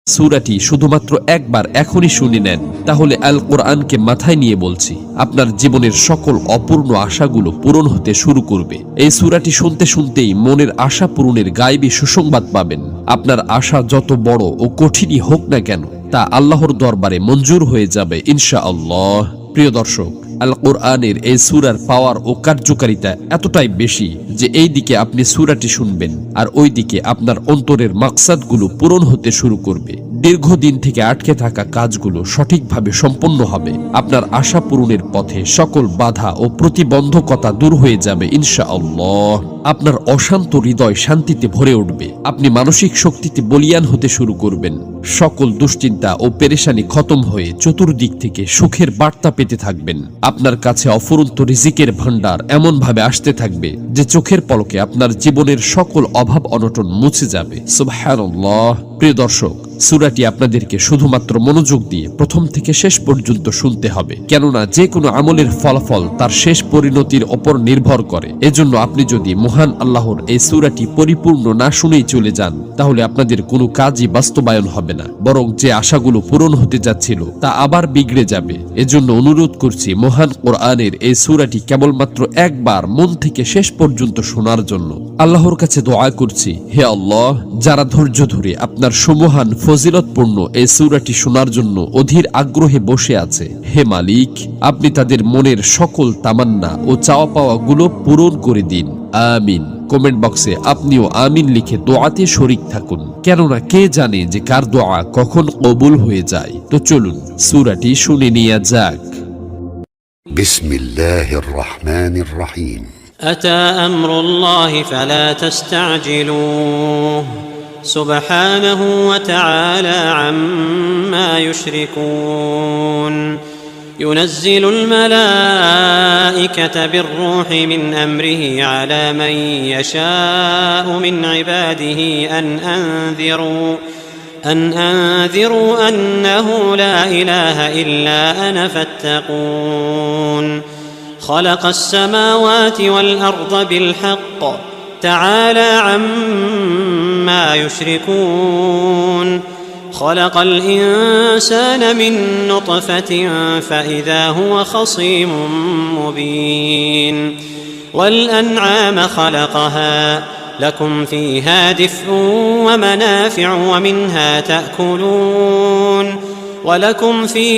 সূরাটি শুধুমাত্র একবার এখনই শুনে নেন, তাহলে আল কোরআনকে মাথায় নিয়ে বলছি, আপনার জীবনের সকল অপূর্ণ আশাগুলো পূরণ হতে শুরু করবে। এই সূরাটি শুনতে শুনতেই মনের আশা পূরণের গায়েবী সুসংবাদ পাবেন। আপনার আশা যত বড় ও কঠিনই হোক না কেন, তা আল্লাহর দরবারে মঞ্জুর হয়ে যাবে ইনশাআল্লাহ। প্রিয় দর্শক, আল কোরআনের এই সূরার পাওয়ার ও কার্যকারিতা এতটাই বেশি যে এই দিকে আপনি সূরাটি শুনবেন আর ওই দিকে আপনার অন্তরের মাকসাদগুলো পূরণ হতে শুরু করবে। দীর্ঘদিন থেকে আটকে থাকা কাজগুলো সঠিকভাবে সম্পন্ন হবে। আপনার আশা পূরণের পথে সকল বাধা ও প্রতিবন্ধকতা দূর হয়ে যাবে ইনশাআল্লাহ। আপনার অশান্ত হৃদয় শান্তিতে ভরে উঠবে। আপনি মানসিক শক্তিতে বলীয়ান হতে শুরু করবেন। সকল দুশ্চিন্তা ও পেরেশানি খতম হয়ে চতুর্দিক থেকে সুখের বার্তা পেতে থাকবেন। আপনার কাছে অফুরন্ত রিজিকের ভান্ডার এমনভাবে আসতে থাকবে যে চোখের পলকে আপনার জীবনের সকল অভাব অনটন মুছে যাবে। সুবহানাল্লাহ। প্রিয় দর্শক, সূরাটি আপনাদেরকে শুধুমাত্র মনোযোগ দিয়ে প্রথম থেকে শেষ পর্যন্ত শুনতে হবে, কেননা যে কোনো আমলের ফলাফল তার শেষ পরিণতির ওপর নির্ভর করে। এজন্য আপনি যদি মহান আল্লাহর এই সূরাটি পরিপূর্ণ না শুনেই চলে যান, তাহলে আপনাদের কোনো কাজই বাস্তবায়ন হবে না, বরং যে আশাগুলো পূরণ হতে যাচ্ছিল তা আবার বিগড়ে যাবে। এজন্য অনুরোধ করছি মহান কোরআনের এই সূরাটি কেবলমাত্র একবার মন থেকে শেষ পর্যন্ত শোনার জন্য। আল্লাহর কাছে দোয়া করছি, হে আল্লাহ, যারা ধৈর্য ধরে আপনার সুমহান ফজিলতপূর্ণ এই সূরাটি শোনার জন্য অধীর আগ্রহে বসে আছে, হে মালিক, আপনি তাদের মনের সকল তামান্না ও চাওয়া পাওয়া গুলো পূরণ করে দিন। আমিন। কমেন্ট বক্সে আপনিও আমিন লিখে দোয়াতে শরীক থাকুন, কেননা কে জানে যে কার দোয়া কখন কবুল হয়ে যায়। তো চলুন সূরাটি শুনে নেওয়া যাক। বিসমিল্লাহির রহমানির রহিম। أتى أمر الله فلا تستعجلوه سبحانه وتعالى عما يشركون ينزل الملائكة بالروح من أمره على من يشاء من عباده أن أنذروا أنه لا إله إلا أنا فاتقون خلق السماوات والأرض بالحق تعالى عما يشركون خلق الإنسان من نطفة فإذا هو خصيم مبين والأنعام خلقها لكم فيها دفء ومنافع ومنها تأكلون ولكم فيها